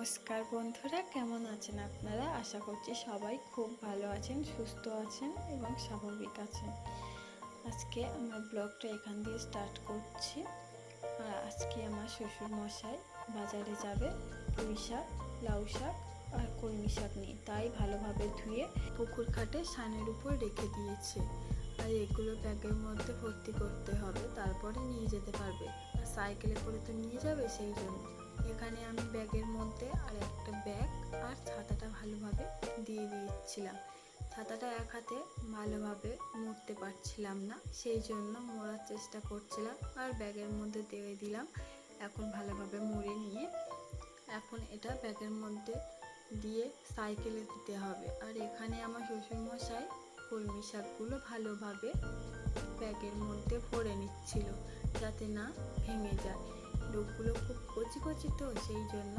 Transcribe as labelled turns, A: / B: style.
A: নমস্কার বন্ধুরা, কেমন আছেন আপনারা? আশা করছি সবাই খুব ভালো আছেন, সুস্থ আছেন এবং স্বাভাবিক আছেন। আজকে আমার ব্লগটা এখান দিয়ে স্টার্ট করছি। আর আজকে আমার শ্বশুর মশাই বাজারে যাবে পুঁই শাক, লাউ শাক আর কলমি শাক নিয়ে, তাই ভালোভাবে ধুয়ে পুকুর ঘাটে সানের উপর রেখে দিয়েছে। আর এগুলো ব্যাগের মধ্যে ভর্তি করতে হবে, তারপরে নিয়ে যেতে পারবে। আর সাইকেলে করে তো নিয়ে যাবে, সেই জন্য এখানে আমি ব্যাগের মধ্যে আর একটা ব্যাগ আর ছাতাটা ভালোভাবে দিয়ে দিয়েছিলাম। ছাতাটা এক হাতে ভালোভাবে মুড়তে পারছিলাম না, সেই জন্য মোড়ার চেষ্টা করছিলাম আর ব্যাগের মধ্যে দিয়ে দিলাম। এখন ভালোভাবে মুড়ে নিয়ে এখন এটা ব্যাগের মধ্যে দিয়ে সাইকেলে দিতে হবে। আর এখানে আমার শ্বশুরমশাই কলমি শাকগুলো ভালোভাবে ব্যাগের মধ্যে ভরে নিচ্ছিল, যাতে না ভেঙে যায়। লোকগুলো খুব কচি কচি তো, সেই জন্য